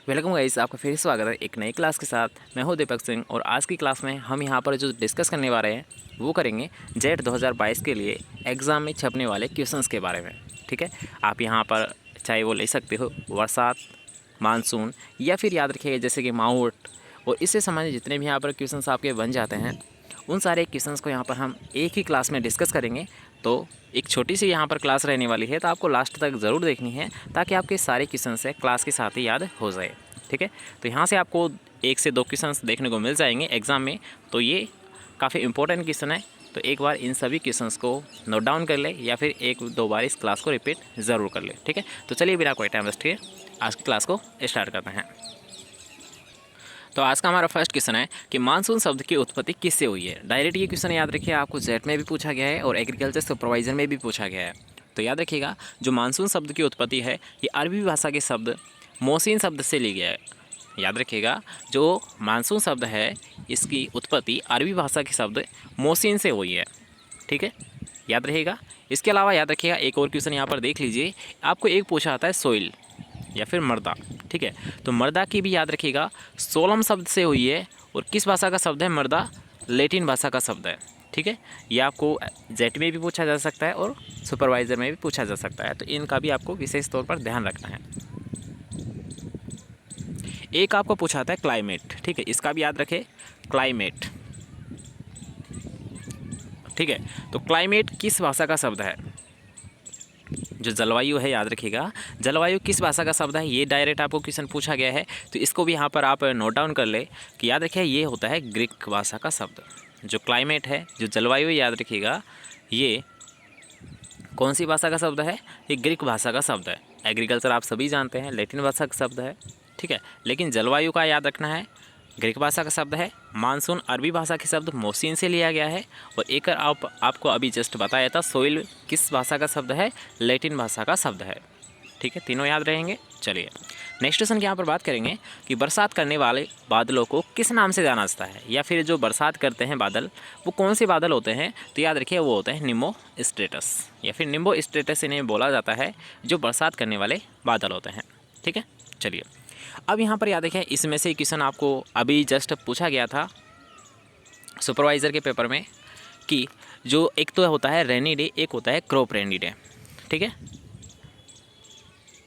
Welcome guys, आपका फिर स्वागत है एक नई क्लास के साथ। मैं हूं दीपक सिंह और आज की क्लास में हम यहां पर जो डिस्कस करने वाले हैं वो करेंगे जेट 2022 के लिए एग्ज़ाम में छपने वाले क्वेश्चंस के बारे में। ठीक है, आप यहां पर चाहे वो ले सकते हो बरसात, मानसून या फिर याद रखिएगा जैसे कि माउट और इससे संबंधित जितने भी यहाँ पर क्वेश्चंस आपके बन जाते हैं उन सारे क्वेश्चंस को यहाँ पर हम एक ही क्लास में डिस्कस करेंगे। तो एक छोटी सी यहाँ पर क्लास रहने वाली है, तो आपको लास्ट तक ज़रूर देखनी है ताकि आपके सारे क्वेश्चंस है क्लास के साथ ही याद हो जाए। ठीक है, तो यहाँ से आपको 1 से 2 क्वेश्चंस देखने को मिल जाएंगे एग्ज़ाम में, तो ये काफ़ी इंपॉर्टेंट क्वेश्चन है। तो एक बार इन सभी क्वेश्चंस को नोट डाउन कर ले या फिर 1-2 बार इस क्लास को रिपीट ज़रूर कर ले। ठीक है, तो चलिए बिना कोई टाइम वेस्ट किए आज की क्लास को स्टार्ट करते हैं। तो आज का हमारा फर्स्ट क्वेश्चन है कि मानसून शब्द की उत्पत्ति किससे हुई है। डायरेक्ट ये क्वेश्चन याद रखिए, आपको जेट में भी पूछा गया है और एग्रीकल्चर सुपरवाइजर में भी पूछा गया है। तो याद रखिएगा जो मानसून शब्द की उत्पत्ति है ये अरबी भाषा के शब्द मौसीन शब्द से ली गया है। याद रखिएगा जो मानसून शब्द है इसकी उत्पत्ति अरबी भाषा के शब्द मौसीन से हुई है। ठीक है, याद रहेगा। इसके अलावा याद रखिएगा एक और क्वेश्चन यहाँ पर देख लीजिए, आपको एक पूछा आता है सोइल या फिर मर्दा। ठीक है, तो मर्दा की भी याद रखिएगा सोलम शब्द से हुई है और किस भाषा का शब्द है मर्दा, लैटिन भाषा का शब्द है। ठीक है, ये आपको जेट में भी पूछा जा सकता है और सुपरवाइज़र में भी पूछा जा सकता है, तो इनका भी आपको विशेष तौर पर ध्यान रखना है। एक आपको पूछा आता है क्लाइमेट। ठीक है, इसका भी याद रखें क्लाइमेट। ठीक है, तो क्लाइमेट किस भाषा का शब्द है। जो जलवायु है याद रखिएगा जलवायु किस भाषा का शब्द है, ये डायरेक्ट आपको क्वेश्चन पूछा गया है, तो इसको भी यहाँ पर आप नोट डाउन कर ले कि याद रखिए ये होता है ग्रीक भाषा का शब्द। जो क्लाइमेट है, जो जलवायु याद रखिएगा ये कौन सी भाषा का शब्द है, ये ग्रीक भाषा का शब्द है। एग्रीकल्चर आप सभी जानते हैं लैटिन भाषा का शब्द है। ठीक है, लेकिन जलवायु का याद रखना है ग्रीक भाषा का शब्द है। मानसून अरबी भाषा के शब्द मौसीन से लिया गया है और एक आपको अभी जस्ट बताया था सोइल किस भाषा का शब्द है, लैटिन भाषा का शब्द है। ठीक है, तीनों याद रहेंगे। चलिए नेक्स्ट क्वेश्चन की यहाँ पर बात करेंगे कि बरसात करने वाले बादलों को किस नाम से जाना जाता है, या फिर जो बरसात करते हैं बादल वो कौन से बादल होते हैं। तो याद रखिए वो होते हैं निम्बो स्ट्रेटस या फिर निम्बो स्ट्रेटस इन्हें बोला जाता है, जो बरसात करने वाले बादल होते हैं। ठीक है, चलिए अब यहाँ पर याद रखिए इसमें से क्वेश्चन आपको अभी जस्ट पूछा गया था सुपरवाइज़र के पेपर में कि जो एक तो होता है रेनी डे, एक होता है क्रॉप रेनी डे। ठीक है,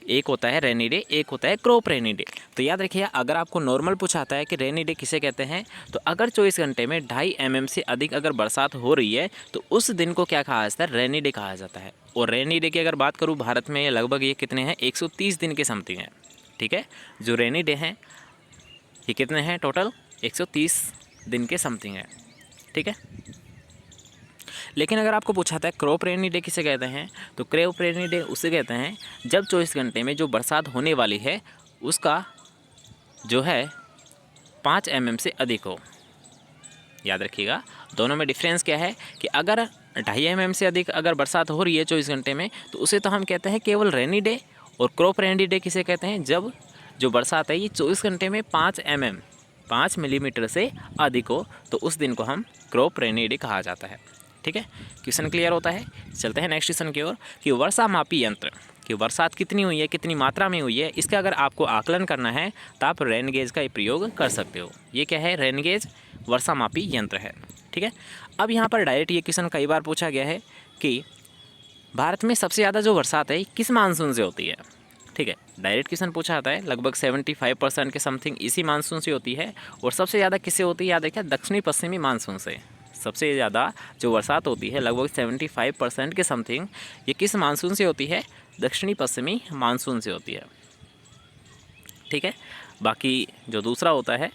एक होता है रेनी डे, एक होता है क्रॉप रेनी डे। तो याद रखिए अगर आपको नॉर्मल पूछाता है कि रेनी डे किसे कहते हैं, तो अगर 24 घंटे में 2.5 mm से अधिक अगर बरसात हो रही है तो उस दिन को क्या कहा जाता है, रेनी डे कहा जाता है। और रेनी डे की अगर बात करूँ भारत में लगभग ये कितने हैं, 130 दिन के समथिंग हैं। ठीक है, जो रेनी डे हैं ये कितने हैं, टोटल 130 दिन के समथिंग है। ठीक है, लेकिन अगर आपको पूछा है क्रॉप रेनी डे किसे कहते हैं, तो क्रॉप रेनी डे उसे कहते हैं जब 24 घंटे में जो बरसात होने वाली है उसका जो है 5 mm से अधिक हो। याद रखिएगा दोनों में डिफरेंस क्या है कि अगर 2.5 mm से अधिक अगर बरसात हो रही है 24 घंटे में तो उसे तो हम कहते हैं केवल रेनी डे, और क्रॉप रेनी डे किसे कहते हैं जब जो बरसात है ये 24 घंटे में 5 मिलीमीटर से अधिक हो, तो उस दिन को हम क्रॉप रेनी डे कहा जाता है। ठीक है, क्वेश्चन क्लियर होता है। चलते हैं नेक्स्ट क्वेश्चन की ओर कि वर्षा मापी यंत्र कि बरसात कितनी हुई है, कितनी मात्रा में हुई है, इसका अगर आपको आकलन करना है तो आप रेन गेज का प्रयोग कर सकते हो। ये क्या है, रेन गेज वर्षा मापी यंत्र है। ठीक है, अब यहाँ पर डायरेक्ट ये क्वेश्चन कई बार पूछा गया है कि भारत में सबसे ज़्यादा जो बरसात है किस मानसून से होती है। ठीक है, डायरेक्ट क्वेश्चन पूछा आता है, लगभग 75% के समथिंग इसी मानसून से होती है। और सबसे ज़्यादा किससे होती है, याद रखिए दक्षिणी पश्चिमी मानसून से सबसे ज़्यादा जो बरसात होती है लगभग 75% के समथिंग ये किस मानसून से होती है, दक्षिणी पश्चिमी मानसून से होती है। ठीक है, बाकी जो दूसरा होता है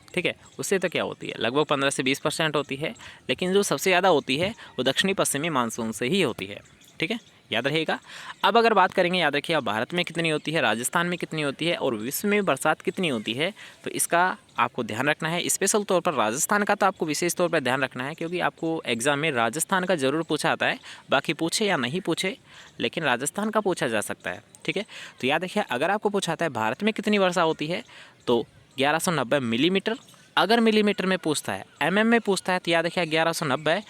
ठीक है उससे तो क्या होती है लगभग 15 से 20% होती है, लेकिन जो सबसे ज़्यादा होती है वो दक्षिणी पश्चिमी मानसून से ही होती है। ठीक है, याद रहेगा। अब अगर बात करेंगे याद रखिए भारत में कितनी होती है, राजस्थान में कितनी होती है और विश्व में बरसात कितनी होती है, तो इसका आपको ध्यान रखना है। स्पेशल तौर पर राजस्थान का तो आपको विशेष तौर पर ध्यान रखना है, क्योंकि आपको एग्जाम में राजस्थान का ज़रूर पूछा आता है, बाकी पूछे या नहीं पूछे लेकिन राजस्थान का पूछा जा सकता है। ठीक है, तो याद रखिए अगर आपको पूछा आता है भारत में कितनी वर्षा होती है तो 1190 मिलीमीटर। अगर मिलीमीटर में पूछता है, mm में पूछता है तो याद रखिए 1190।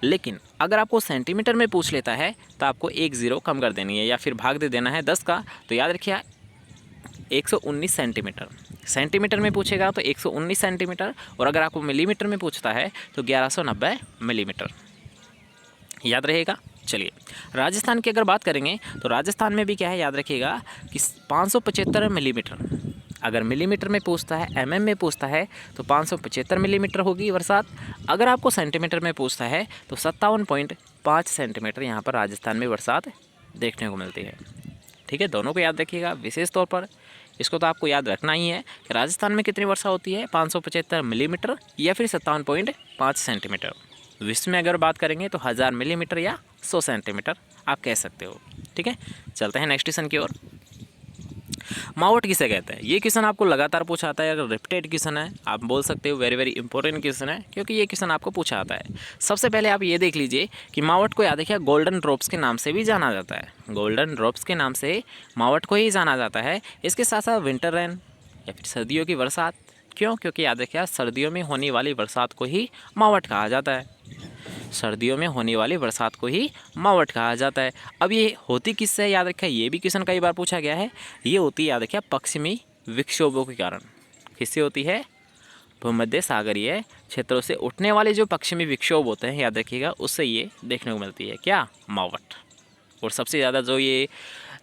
लेकिन अगर आपको सेंटीमीटर में पूछ लेता है तो आपको 1 0 कम कर देनी है या फिर भाग दे देना है 10 का। तो याद रखिए 119 सेंटीमीटर। सेंटीमीटर में पूछेगा तो 119 सेंटीमीटर, और अगर आपको मिलीमीटर में पूछता है तो 1190 मिलीमीटर। याद रहेगा। चलिए राजस्थान की अगर बात करेंगे तो राजस्थान में भी क्या है, याद रखिएगा कि 575 मिलीमीटर। अगर मिलीमीटर में पूछता है, एमएम में पूछता है तो 575 मिलीमीटर होगी बरसात। अगर आपको सेंटीमीटर में पूछता है तो 57.5 सेंटीमीटर यहाँ पर राजस्थान में बरसात देखने को मिलती है। ठीक है, दोनों को याद रखिएगा विशेष तौर पर। इसको तो आपको याद रखना ही है कि राजस्थान में कितनी वर्षा होती है, 575 मिलीमीटर या फिर 57.5 सेंटीमीटर। विश्व में अगर बात करेंगे तो 1000 मिलीमीटर या 100 सेंटीमीटर आप कह सकते हो। ठीक है, चलते हैं नेक्स्ट क्वेश्चन की ओर। मावट किसे कहते हैं? ये क्वेश्चन आपको लगातार पूछा आता है। अगर रिपीटेड क्वेश्चन है आप बोल सकते हो वेरी वेरी इंपॉर्टेंट क्वेश्चन है, क्योंकि ये क्वेश्चन आपको पूछा आता है। सबसे पहले आप ये देख लीजिए कि मावट को याद रखिए गोल्डन ड्रॉप्स के नाम से भी जाना जाता है। गोल्डन ड्रॉप्स के नाम से मावट को ही जाना जाता है। इसके साथ साथ विंटर रेन या फिर सर्दियों की बरसात। क्यों? क्योंकि याद रखिए सर्दियों में होने वाली बरसात को ही मावट कहा जाता है। सर्दियों में होने वाली बरसात को ही मावट कहा जाता है। अब ये होती किससे, याद रखिए ये भी क्वेश्चन कई बार पूछा गया है। ये होती है याद रखिए पश्चिमी विक्षोभों के कारण। किससे होती है? भूमध्य सागरीय क्षेत्रों से उठने वाले जो पश्चिमी विक्षोभ होते हैं, याद रखिएगा उससे ये देखने को मिलती है क्या, मावट। और सबसे ज़्यादा जो ये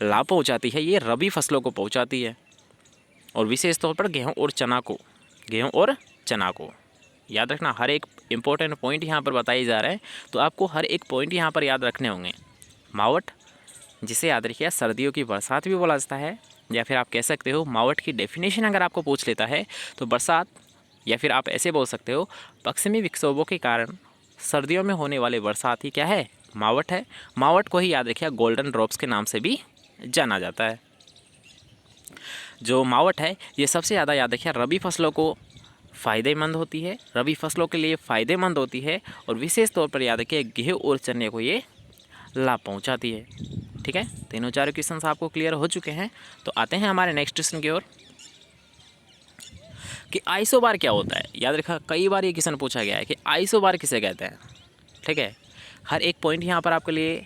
लाभ पहुँचाती है ये रबी फसलों को पहुँचाती है, और विशेष तौर पर गेहूँ और चना को। याद रखना, हर एक इम्पोर्टेंट पॉइंट यहाँ पर बताए जा रहे हैं, तो आपको हर एक पॉइंट यहाँ पर याद रखने होंगे। मावट, जिसे याद रखिए सर्दियों की बरसात भी बोला जाता है, या फिर आप कह सकते हो मावट की डेफिनेशन अगर आपको पूछ लेता है तो बरसात, या फिर आप ऐसे बोल सकते हो पश्चिमी विक्षोभों के कारण सर्दियों में होने वाली बरसात ही क्या है, मावट है। मावट को ही याद रखिए गोल्डन ड्रॉप्स के नाम से भी जाना जाता है। जो मावट है ये सबसे ज़्यादा याद रखिए रबी फसलों को फ़ायदेमंद होती है, रबी फसलों के लिए फ़ायदेमंद होती है, और विशेष तौर पर याद रखिए गेहूँ और चने को ये लाभ पहुंचाती है। ठीक है, तीनों चारों क्वेश्चन आपको क्लियर हो चुके हैं। तो आते हैं हमारे नेक्स्ट क्वेश्चन की ओर कि आइसोबार क्या होता है। याद रखा कई बार ये क्वेश्चन पूछा गया है कि आइसोबार किसे कहते हैं। ठीक है, हर एक पॉइंट यहाँ पर आपके लिए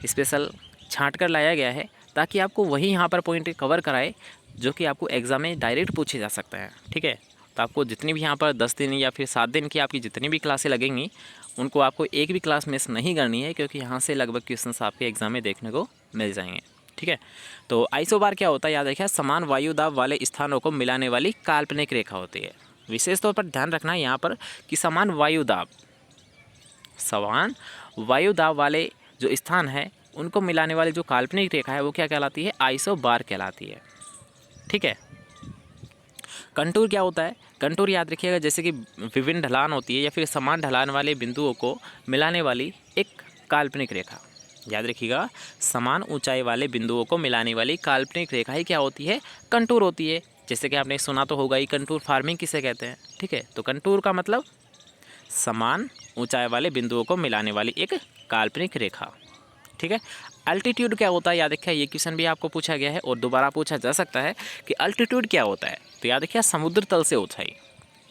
स्पेशल छांट कर लाया गया है ताकि आपको वही यहाँ पर पॉइंट कवर कराए जो कि आपको एग्जाम में डायरेक्ट पूछे जा सकते हैं। ठीक है, तो आपको जितनी भी यहाँ पर 10 दिन या फिर 7 दिन की आपकी जितनी भी क्लासें लगेंगी उनको आपको एक भी क्लास मिस नहीं करनी है, क्योंकि यहाँ से लगभग क्वेश्चंस आपके एग्जाम में देखने को मिल जाएंगे। ठीक है, तो आइसोबार क्या होता है, याद रखिए समान वायु दाब वाले स्थानों को मिलाने वाली काल्पनिक रेखा होती है। विशेष तौर पर ध्यान रखना है यहाँ पर कि समान वायु दाब वाले जो स्थान है उनको मिलाने वाली जो काल्पनिक रेखा है वो क्या कहलाती है, आइसोबार कहलाती है। ठीक है, कंटूर क्या होता है, कंटूर याद रखिएगा जैसे कि विभिन्न ढलान होती है या फिर समान ढलान वाले बिंदुओं को मिलाने वाली एक काल्पनिक रेखा। याद रखिएगा समान ऊंचाई वाले बिंदुओं को मिलाने वाली काल्पनिक रेखा ही क्या होती है, कंटूर होती है। जैसे कि आपने सुना तो होगा ही कंटूर फार्मिंग किसे कहते हैं। ठीक है, तो कंटूर का मतलब समान ऊंचाई वाले बिंदुओं को मिलाने वाली एक काल्पनिक रेखा। ठीक है, अल्टीट्यूड क्या होता है, याद रखिए ये क्वेश्चन भी आपको पूछा गया है और दोबारा पूछा जा सकता है कि अल्टीट्यूड क्या होता है। तो याद रखिए समुद्र तल से ऊंचाई,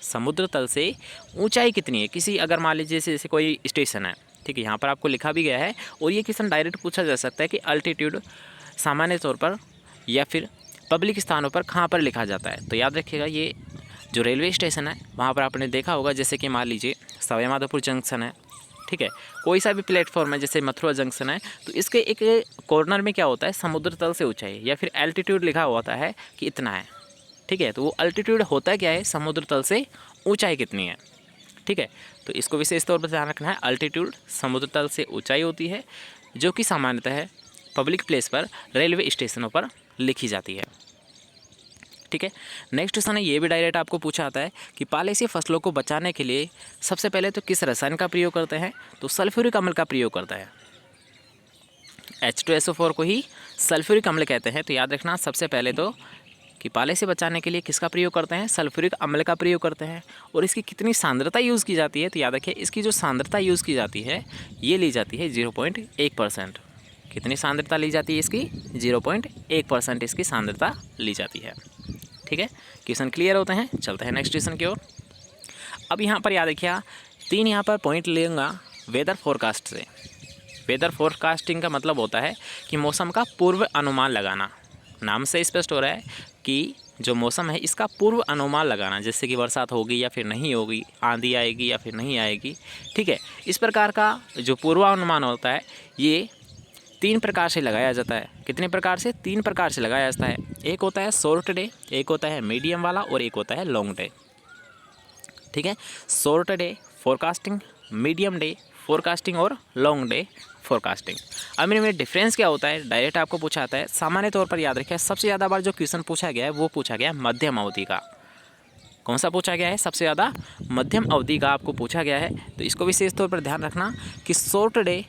समुद्र तल से ऊंचाई कितनी है किसी, अगर मान लीजिए जैसे कोई स्टेशन है, ठीक है, यहाँ पर आपको लिखा भी गया है और ये क्वेश्चन डायरेक्ट पूछा जा सकता है कि अल्टीट्यूड सामान्य तौर पर या फिर पब्लिक स्थानों पर कहाँ पर लिखा जाता है। तो याद रखिएगा ये जो रेलवे स्टेशन है वहाँ पर आपने देखा होगा, जैसे कि मान लीजिए सवाई माधोपुर जंक्शन है, ठीक है, कोई सा भी प्लेटफॉर्म है जैसे मथुरा जंक्शन है, तो इसके एक कॉर्नर में क्या होता है, समुद्र तल से ऊंचाई या फिर एल्टीट्यूड लिखा होता है कि इतना है। ठीक है, तो वो अल्टीट्यूड होता है क्या है, समुद्र तल से ऊंचाई कितनी है। ठीक है, तो इसको विशेष तौर पर ध्यान रखना है, अल्टीट्यूड समुद्र तल से ऊंचाई होती है जो कि सामान्यतः पब्लिक प्लेस पर रेलवे स्टेशनों पर लिखी जाती है। ठीक है, नेक्स्ट क्वेश्चन है, ये भी डायरेक्ट आपको पूछा आता है कि पाले से फसलों को बचाने के लिए सबसे पहले तो किस रसायन का प्रयोग करते हैं, तो सल्फ्यूरिक अम्ल का प्रयोग करता है। H2SO4 को ही सल्फ्यूरिक अम्ल कहते हैं। तो याद रखना सबसे पहले तो कि पाले से बचाने के लिए किसका प्रयोग करते हैं, सल्फ्यूरिक अम्ल का प्रयोग करते हैं। और इसकी कितनी सांद्रता यूज़ की जाती है, तो याद रखिए इसकी जो सांद्रता यूज़ की जाती है ये ली जाती है 0.1%। कितनी सांद्रता ली जाती है इसकी, 0.1% इसकी सांद्रता ली जाती है। ठीक है, क्वेश्चन क्लियर होते हैं। चलते हैं नेक्स्ट क्वेश्चन की ओर। अब यहाँ पर याद रखिए 3 यहाँ पर पॉइंट लेंगा वेदर फोरकास्ट से। वेदर फोरकास्टिंग का मतलब होता है कि मौसम का पूर्व अनुमान लगाना। नाम से स्पष्ट हो रहा है कि जो मौसम है इसका पूर्व अनुमान लगाना, जैसे कि बरसात होगी या फिर नहीं होगी, आंधी आएगी या फिर नहीं आएगी। ठीक है, इस प्रकार का जो पूर्वानुमान होता है ये 3 प्रकार से लगाया जाता है। कितने प्रकार से? 3 प्रकार से लगाया जाता है। एक होता है शॉर्ट डे, एक होता है मीडियम वाला और एक होता है लॉन्ग डे। ठीक है, short day forecasting, medium day forecasting और लॉन्ग डे फोरकास्टिंग। अब इनमें डिफरेंस क्या होता है, डायरेक्ट आपको पूछा आता है। सामान्य तौर पर याद रखिए, सबसे ज़्यादा बार जो क्वेश्चन पूछा गया है वो पूछा गया है मध्यम अवधि का। कौन सा पूछा गया है? सबसे ज़्यादा मध्यम अवधि का आपको पूछा गया है। तो इसको विशेष तौर पर ध्यान रखना कि शॉर्ट डे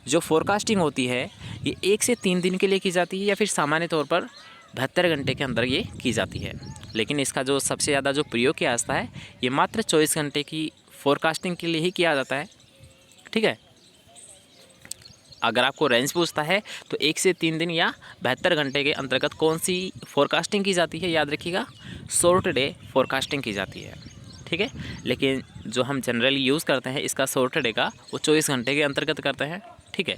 जो फोरकास्टिंग होती है ये 1 से 3 दिन के लिए की जाती है या फिर सामान्य तौर पर 72 घंटे के अंदर ये की जाती है। लेकिन इसका जो सबसे ज़्यादा जो प्रयोग किया जाता है ये मात्र 24 घंटे की फोरकास्टिंग के लिए ही किया जाता है। ठीक है, अगर आपको रेंज पूछता है तो 1 से 3 दिन या 72 घंटे के अंतर्गत कौन सी फोरकास्टिंग की जाती है, याद रखिएगा शॉर्ट डे फोरकास्टिंग की जाती है। ठीक है, लेकिन जो हम जनरली यूज़ करते हैं इसका शॉर्ट डे का वो 24 घंटे के अंतर्गत करते हैं। ठीक है,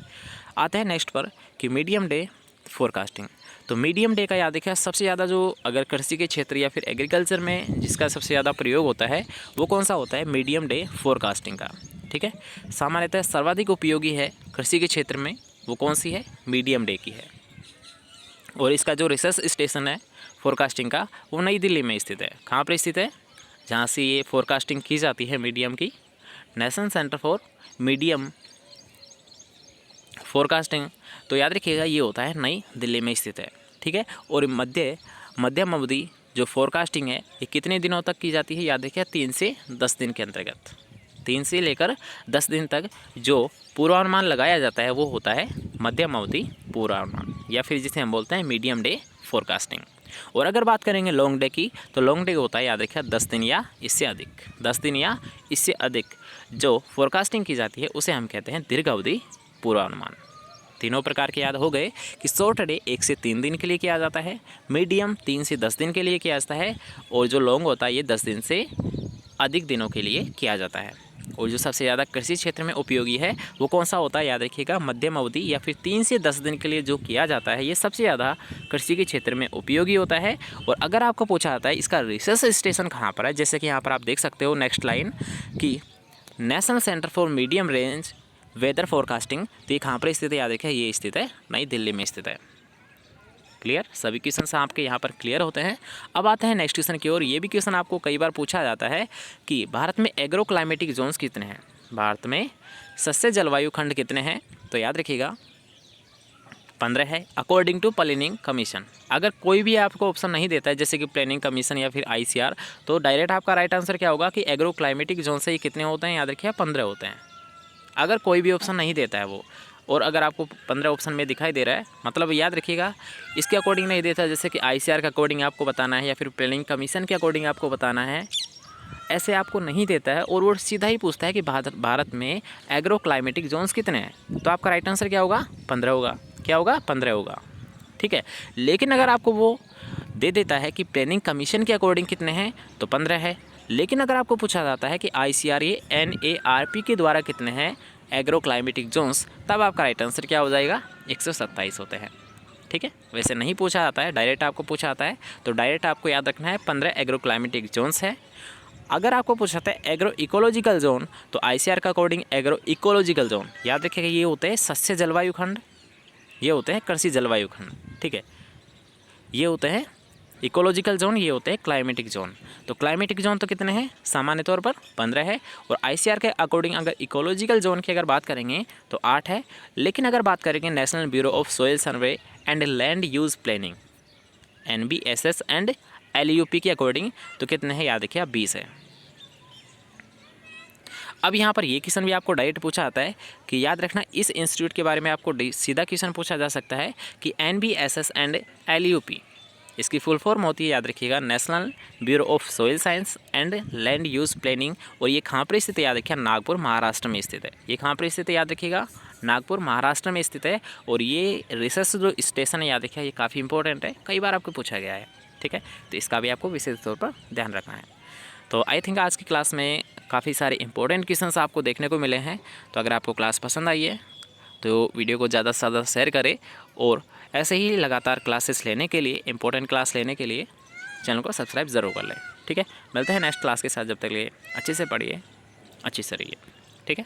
आते हैं नेक्स्ट पर कि मीडियम डे फोरकास्टिंग। तो मीडियम डे का याद रखिए, सबसे ज़्यादा जो अगर कृषि के क्षेत्र या फिर एग्रीकल्चर में जिसका सबसे ज़्यादा प्रयोग होता है वो कौन सा होता है? मीडियम डे फोरकास्टिंग का। ठीक है, सामान्यतः सर्वाधिक उपयोगी है कृषि के क्षेत्र में, वो कौन सी है? मीडियम डे की है। और इसका जो रिसर्च स्टेशन है फोरकास्टिंग का वो नई दिल्ली में स्थित है। कहाँ पर स्थित है? जहाँ से ये फोरकास्टिंग की जाती है मीडियम की, national Centre for medium forecasting. तो याद रखिएगा ये होता है नई दिल्ली में स्थित है। ठीक है, और मध्यम अवधि जो फोरकास्टिंग है ये कितने दिनों तक की जाती है? याद रखिए 3 से 10 दिन के अंतर्गत, 3 से लेकर 10 दिन तक जो पूर्वानुमान लगाया जाता है वो होता है मध्यम अवधि पूर्वानुमान, या फिर जिसे हम बोलते हैं मीडियम डे फोरकास्टिंग। और अगर बात करेंगे लॉन्ग डे की, तो लॉन्ग डे होता है याद रखिए 10 दिन या इससे अधिक, 10 दिन या इससे अधिक जो फोरकास्टिंग की जाती है उसे हम कहते हैं दीर्घ अवधि पूर्वानुमान। तीनों प्रकार के याद हो गए कि शॉर्ट डे 1 से 3 दिन के लिए किया जाता है, मीडियम 3 से 10 दिन के लिए किया जाता है, और जो लॉन्ग होता है ये 10 दिन से अधिक दिनों के लिए किया जाता है। और जो सबसे ज़्यादा कृषि क्षेत्र में उपयोगी है वो कौन सा होता है? याद रखिएगा मध्यम अवधि या फिर 3 से 10 दिन के लिए जो किया जाता है ये सबसे ज़्यादा कृषि के क्षेत्र में उपयोगी होता है। और अगर आपको पूछा जाता है इसका रिसर्च स्टेशन कहाँ पर है, जैसे कि यहाँ पर आप देख सकते हो नेक्स्ट लाइन कि National Centre for Medium Range Weather Forecasting, तो ये कहाँ पर स्थित है? याद रखिए ये स्थित है नई दिल्ली में स्थित है। क्लियर, सभी क्वेश्चन आपके यहाँ पर क्लियर होते हैं। अब आते हैं नेक्स्ट क्वेश्चन की ओर। ये भी क्वेश्चन आपको कई बार पूछा जाता है कि भारत में एग्रो क्लाइमेटिक जोन्स कितने हैं, भारत में सस्य जलवायु खंड कितने हैं? तो याद रखिएगा 15 है अकॉर्डिंग टू प्लानिंग कमीशन। अगर कोई भी आपको ऑप्शन नहीं देता है जैसे कि प्लानिंग कमीशन या फिर ICR, तो डायरेक्ट आपका राइट आंसर क्या होगा कि एग्रो क्लाइमेटिक जोन से ये कितने होते हैं? याद रखिए 15 होते हैं। अगर कोई भी ऑप्शन नहीं देता है वो, और अगर आपको 15 ऑप्शन में दिखाई दे रहा है मतलब याद रखिएगा इसके अकॉर्डिंग नहीं देता, जैसे कि ICR के अकॉर्डिंग आपको बताना है या फिर प्लानिंग कमीशन के अकॉर्डिंग आपको बताना है, ऐसे आपको नहीं देता है और वो सीधा ही पूछता है कि भारत में एग्रो क्लाइमेटिक जोन्स कितने हैं। तो आपका राइट आंसर क्या होगा? 15 होगा। क्या होगा? 15 होगा। ठीक है, लेकिन अगर आपको वो दे देता है कि प्लानिंग कमीशन के अकॉर्डिंग कितने हैं तो 15 है, लेकिन अगर आपको पूछा जाता है कि ICR NARP के द्वारा कितने हैं एग्रो क्लाइमेटिक जोन्स, तब आपका राइट आंसर क्या हो जाएगा? 127 होते हैं। ठीक है, वैसे नहीं पूछा जाता है, डायरेक्ट आपको पूछा जाता है, तो डायरेक्ट आपको याद रखना है 15 एग्रो क्लाइमेटिक जोन्स है। अगर आपको पूछा जाता है एग्रो इकोलॉजिकल जोन, तो ICR का अकॉर्डिंग एग्रो इकोलॉजिकल जोन याद रखिएगा ये होते हैं सस्य जलवायु खंड, ये होते हैं कृषि जलवायु खंड। ठीक है, ये होते हैं इकोलॉजिकल जोन, ये होते हैं क्लाइमेटिक जोन। तो क्लाइमेटिक जोन तो कितने हैं? सामान्य तौर पर 15 है, और ICR के अकॉर्डिंग अगर इकोलॉजिकल जोन की अगर बात करेंगे तो 8 है। लेकिन अगर बात करेंगे national bureau of soil survey and land use planning NBSS and LUP के अकॉर्डिंग तो कितने हैं? याद रखिए 20 है। अब यहाँ पर ये क्वेश्चन भी आपको डायरेक्ट पूछा जाता है कि याद रखना इस इंस्टीट्यूट के बारे में आपको सीधा क्वेश्चन पूछा जा सकता है कि NBSS एंड LUP इसकी फुल फॉर्म होती है, याद रखिएगा national bureau of soil science and land use planning. और ये कहाँ पर स्थित है? याद रखिए नागपुर महाराष्ट्र में स्थित है। ये कहाँ पर स्थित है? याद रखिएगा नागपुर महाराष्ट्र में स्थित है। और ये रिसर्च जो स्टेशन है याद रखिए ये काफ़ी इंपॉर्टेंट है, कई बार आपको पूछा गया है। ठीक है, तो इसका भी आपको विशेष तौर पर ध्यान रखना है। तो आई थिंक आज की क्लास में काफ़ी सारे इंपॉर्टेंट क्वेश्चंस आपको देखने को मिले हैं। तो अगर आपको क्लास पसंद आई है तो वीडियो को ज़्यादा से ज़्यादा शेयर करें और ऐसे ही लगातार क्लासेस लेने के लिए, इंपॉर्टेंट क्लास लेने के लिए चैनल को सब्सक्राइब ज़रूर कर लें। ठीक है, मिलते हैं नेक्स्ट क्लास के साथ। जब तक लिए अच्छे से पढ़िए, अच्छी से रहिए। ठीक है।